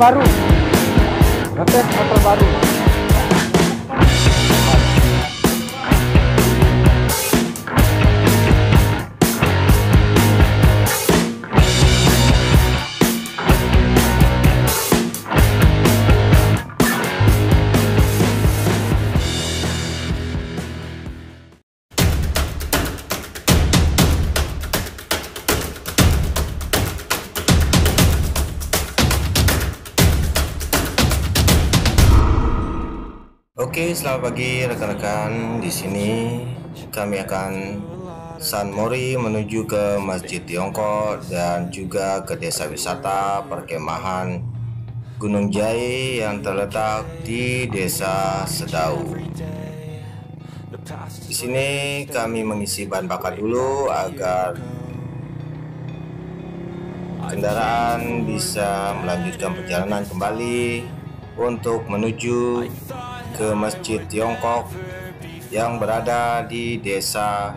baru. Ngetes motor baru. Oke, selamat pagi rekan-rekan. Di sini kami akan San Mori menuju ke Masjid Tiongkok dan juga ke desa wisata perkemahan Gunung Jai yang terletak di Desa Sedau. Di sini kami mengisi bahan bakar dulu agar kendaraan bisa melanjutkan perjalanan kembali untuk menuju ke Masjid Tiongkok yang berada di Desa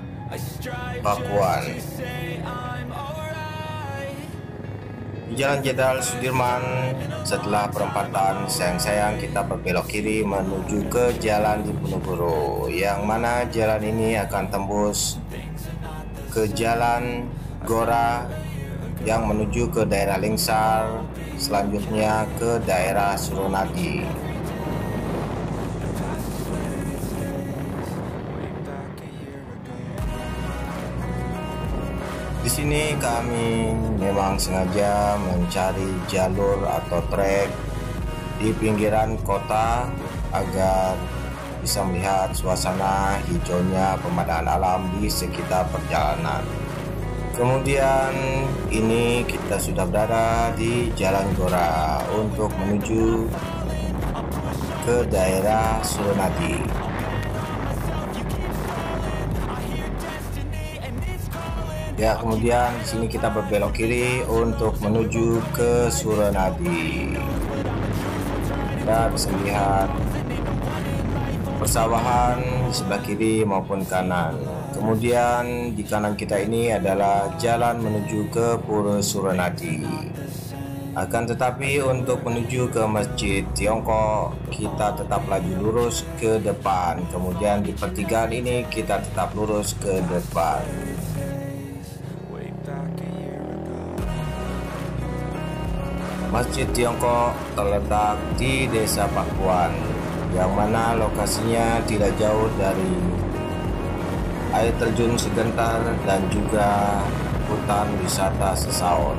Pakuan. Di Jalan Jenderal Sudirman, setelah perempatan sayang-sayang kita berbelok kiri menuju ke Jalan Diponegoro, yang mana jalan ini akan tembus ke Jalan Gora yang menuju ke daerah Lingsar, selanjutnya ke daerah Suronadi. Di sini kami memang sengaja mencari jalur atau trek di pinggiran kota agar bisa melihat suasana hijaunya pemandangan alam di sekitar perjalanan. Kemudian ini kita sudah berada di Jalan Gora untuk menuju ke daerah Suronadi. Ya, kemudian di sini kita berbelok kiri untuk menuju ke Suronadi. Kita bisa lihat persawahan di sebelah kiri maupun kanan. Kemudian di kanan kita ini adalah jalan menuju ke Pura Suronadi. Akan tetapi untuk menuju ke Masjid Tiongkok kita tetap laju lurus ke depan. Kemudian di pertigaan ini kita tetap lurus ke depan. Masjid Tiongkok terletak di Desa Pakuan, yang mana lokasinya tidak jauh dari air terjun Segentar dan juga hutan wisata Sesaon.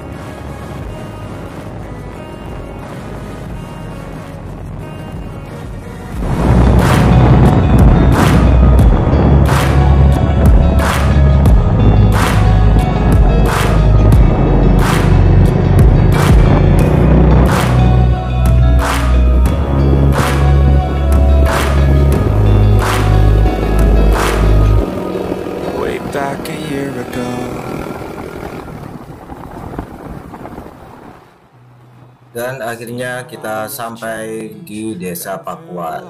Back a year ago. Dan akhirnya kita sampai di Desa Pakuan.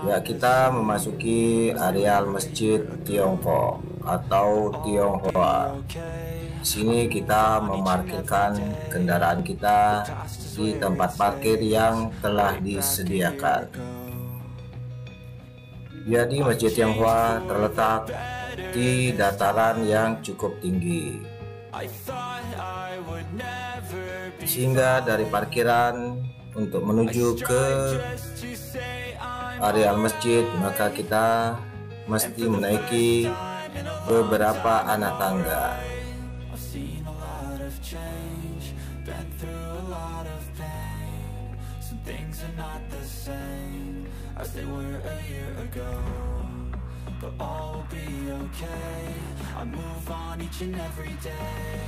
Ya, kita memasuki areal Masjid Tiongkok atau Tionghoa. Di sini kita memarkirkan kendaraan kita di tempat parkir yang telah disediakan. Jadi Masjid Tionghoa terletak di dataran yang cukup tinggi, sehingga dari parkiran untuk menuju ke areal masjid maka kita mesti menaiki beberapa anak tangga. As they were a year ago, but all will be okay. I move on each and every day.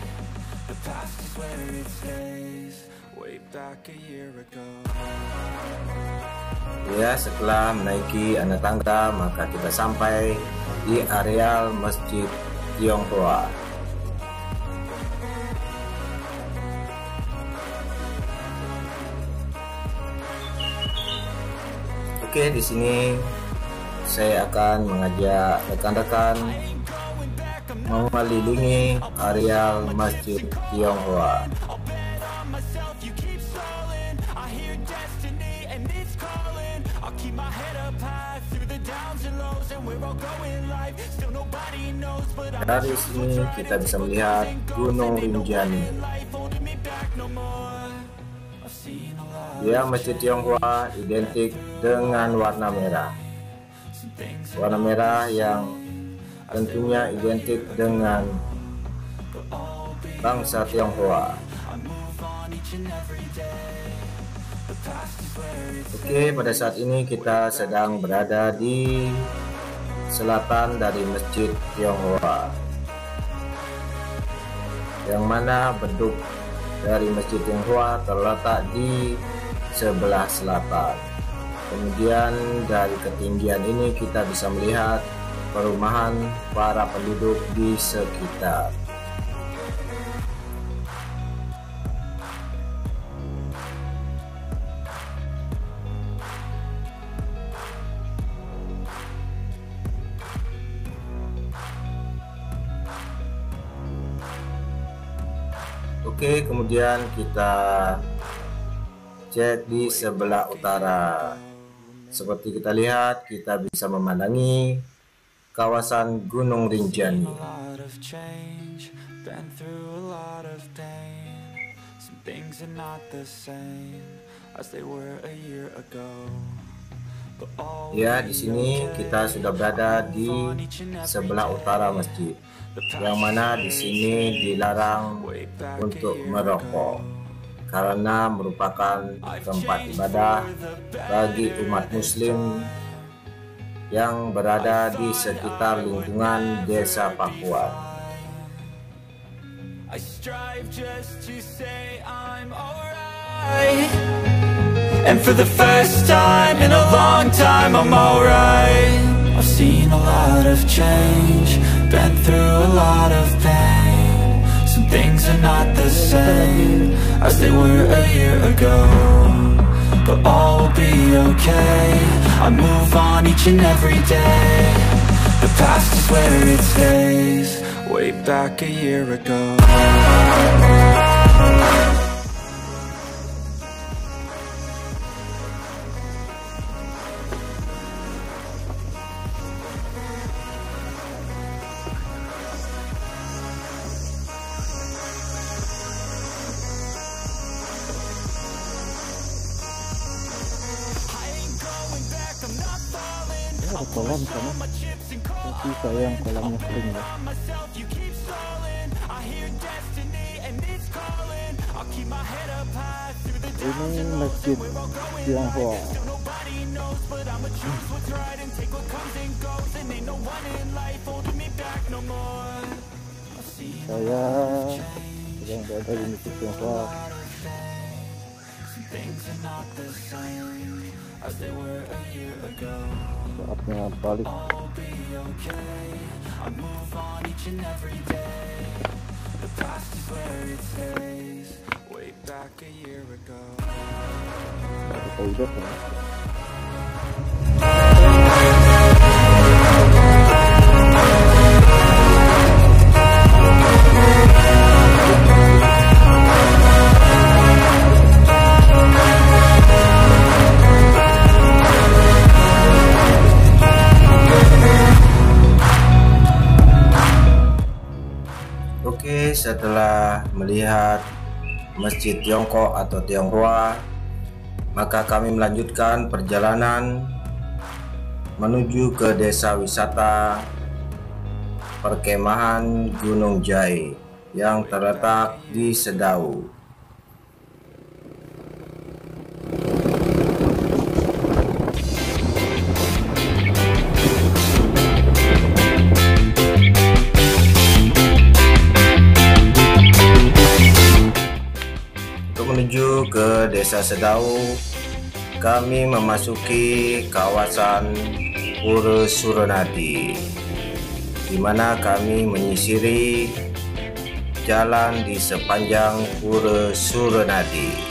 The past is where it stays. Way back a year ago. Ya, setelah menaiki anak tangga maka kita sampai di areal Masjid Tionghoa. Oke, di sini saya akan mengajak rekan-rekan mengelilingi areal Masjid Tionghoa. keep my head up high through the downs and lows, and where I'll go in life still nobody knows, but I'm Dari sini kita bisa melihat Gunung Rinjani. Ya, Masjid Tionghoa identik dengan warna merah. Warna merah yang tentunya identik dengan bangsa Tionghoa. Oke, pada saat ini kita sedang berada di selatan dari Masjid Tionghoa, yang mana beduk dari Masjid Tionghoa terletak di sebelah selatan. Kemudian dari ketinggian ini kita bisa melihat perumahan para penduduk di sekitar. Oke, kemudian kita cek di sebelah utara. Seperti kita lihat, kita bisa memandangi kawasan Gunung Rinjani. Ya, di sini kita sudah berada di sebelah utara masjid, yang mana di sini dilarang untuk merokok karena merupakan tempat ibadah bagi umat muslim yang berada di sekitar lingkungan Desa Pakuan. And for the first time in a long time, I'm alright. I've seen a lot of change, been through a lot of pain. Some things are not the same as they were a year ago, but all will be okay. I move on each and every day. The past is where it stays, way back a year ago. Ada kolam sana, tapi sayang kolamnya kering ya. Ini Masjid Tionghoa. Saya sedang berada di Masjid Tionghoa. Saatnya balik. Ada toilet ya. Oke, setelah melihat Masjid Tiongkok atau Tionghoa, maka kami melanjutkan perjalanan menuju ke desa wisata perkemahan Gunung Jai yang terletak di Sedau. Menuju ke desa Sedau, kami memasuki kawasan Pura Suronadi, di mana kami menyisiri jalan di sepanjang Pura Suronadi.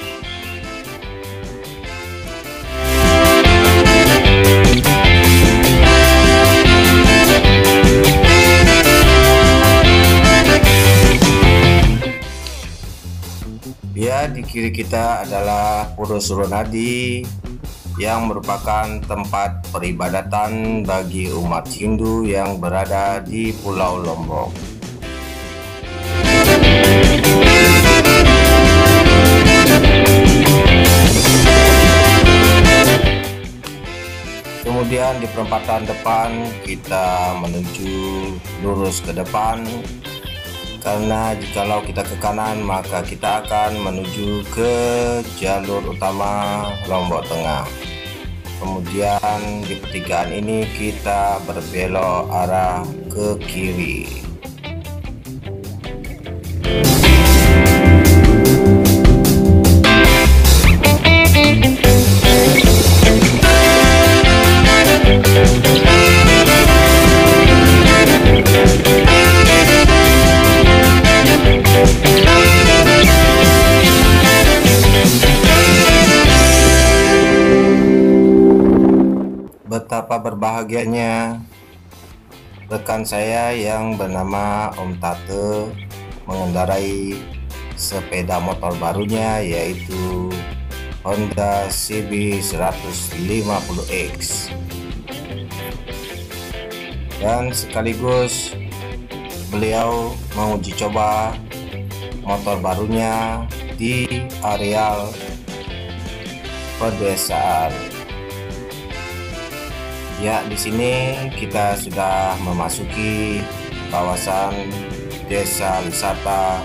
Ya, di kiri kita adalah Pura Suronadi yang merupakan tempat peribadatan bagi umat Hindu yang berada di Pulau Lombok. Kemudian di perempatan depan kita menuju lurus ke depan, karena jikalau kita ke kanan maka kita akan menuju ke jalur utama Lombok Tengah. Kemudian di pertigaan ini kita berbelok arah ke kiri. Betapa berbahagianya rekan saya yang bernama Om Tate mengendarai sepeda motor barunya, yaitu Honda CB 150X, dan sekaligus beliau menguji coba motor barunya di areal pedesaan. Ya, di sini kita sudah memasuki kawasan desa wisata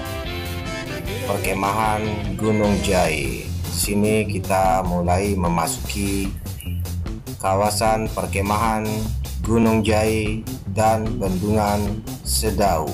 perkemahan Gunung Jai. Di sini kita mulai memasuki kawasan perkemahan Gunung Jai dan Bendungan Sedau.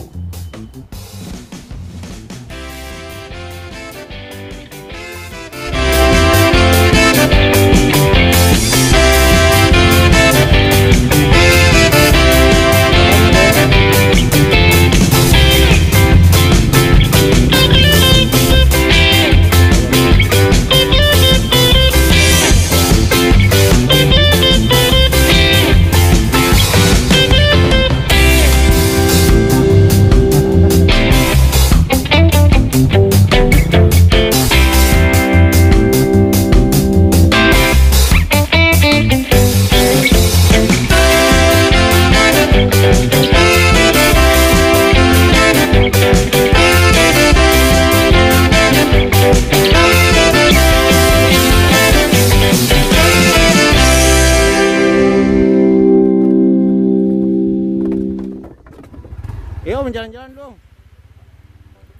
Yuk jalan-jalan dong.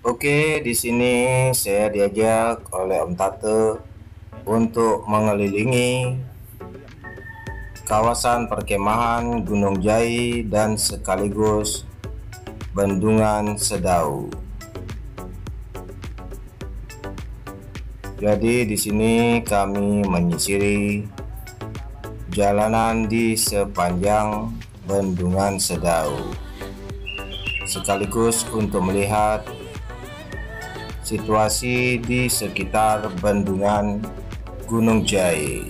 Oke, di sini saya diajak oleh Om Tate untuk mengelilingi kawasan perkemahan Gunung Jai dan sekaligus Bendungan Sedau. Jadi di sini kami menyisiri jalanan di sepanjang Bendungan Sedau, sekaligus untuk melihat situasi di sekitar Bendungan Gunung Jai.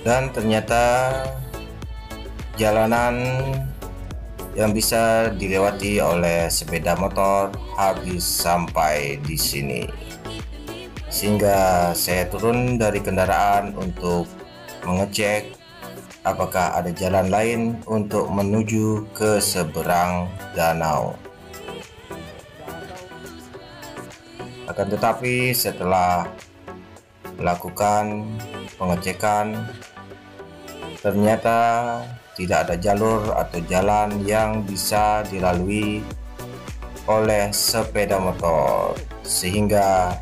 Dan ternyata jalanan yang bisa dilewati oleh sepeda motor habis sampai di sini, sehingga saya turun dari kendaraan untuk mengecek apakah ada jalan lain untuk menuju ke seberang danau. Akan tetapi setelah melakukan pengecekan, ternyata tidak ada jalur atau jalan yang bisa dilalui oleh sepeda motor, sehingga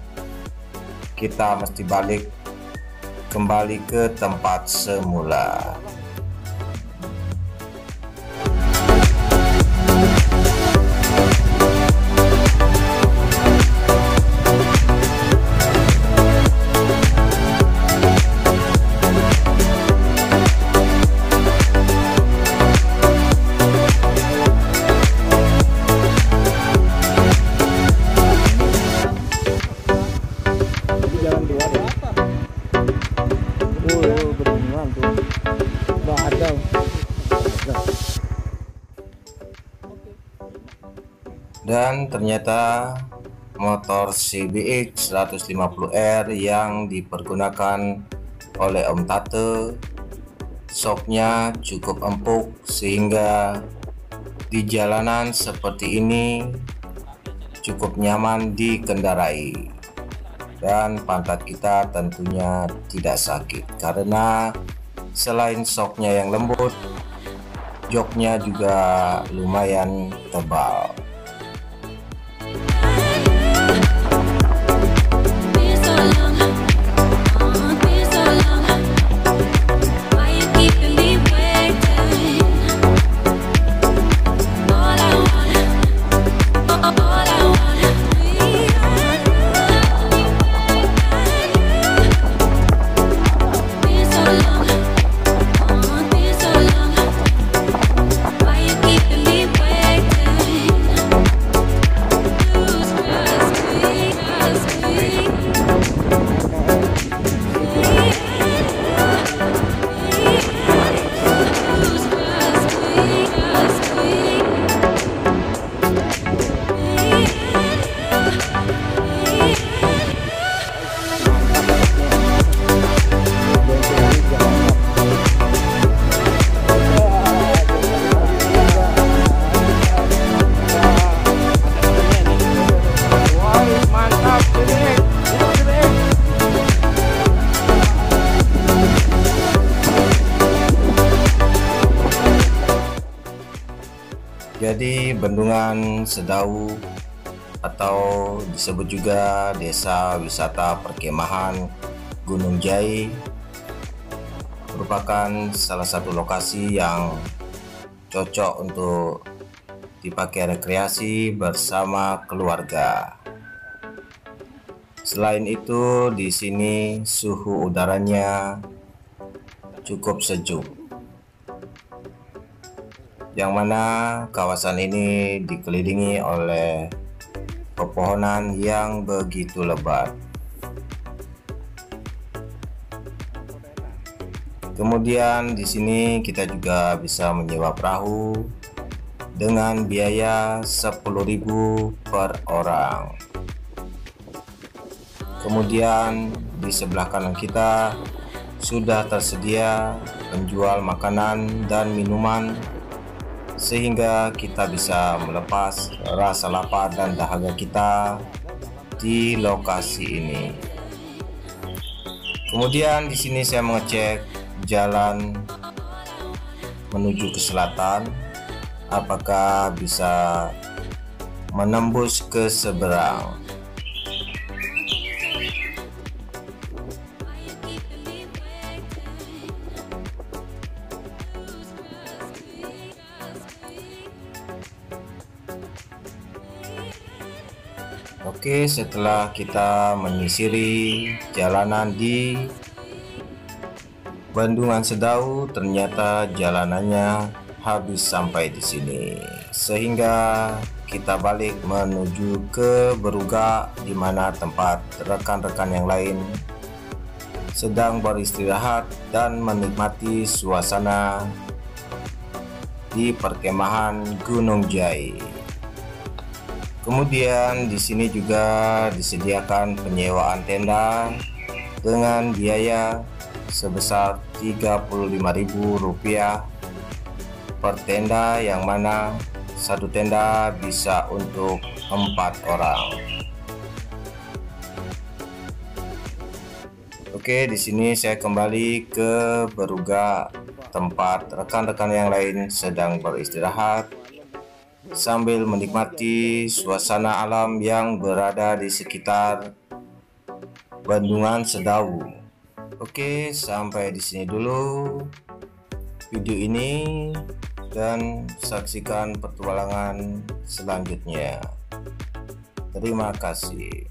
kita mesti balik kembali ke tempat semula. Dan ternyata motor CBX 150R yang dipergunakan oleh Om Tate, soknya cukup empuk sehingga di jalanan seperti ini cukup nyaman dikendarai, dan pantat kita tentunya tidak sakit karena selain soknya yang lembut, joknya juga lumayan tebal. Jadi Bendungan Sedau atau disebut juga Desa Wisata Perkemahan Gunung Jai merupakan salah satu lokasi yang cocok untuk dipakai rekreasi bersama keluarga. Selain itu, di sini suhu udaranya cukup sejuk, yang mana kawasan ini dikelilingi oleh pepohonan yang begitu lebat. Kemudian di sini kita juga bisa menyewa perahu dengan biaya 10.000 per orang. Kemudian di sebelah kanan kita sudah tersedia penjual makanan dan minuman, sehingga kita bisa melepas rasa lapar dan dahaga kita di lokasi ini. Kemudian di sini saya mengecek jalan menuju ke selatan, apakah bisa menembus ke seberang. Oke, setelah kita menyisiri jalanan di Bendungan Sedau, ternyata jalanannya habis sampai di sini, sehingga kita balik menuju ke Berugak, di mana tempat rekan-rekan yang lain sedang beristirahat dan menikmati suasana di perkemahan Gunung Jai. Kemudian di sini juga disediakan penyewaan tenda dengan biaya sebesar Rp35.000 per tenda, yang mana satu tenda bisa untuk 4 orang. Oke, di sini saya kembali ke Beruga, tempat rekan-rekan yang lain sedang beristirahat sambil menikmati suasana alam yang berada di sekitar Bendungan Sedawu. Oke, sampai di sini dulu video ini dan saksikan petualangan selanjutnya. Terima kasih.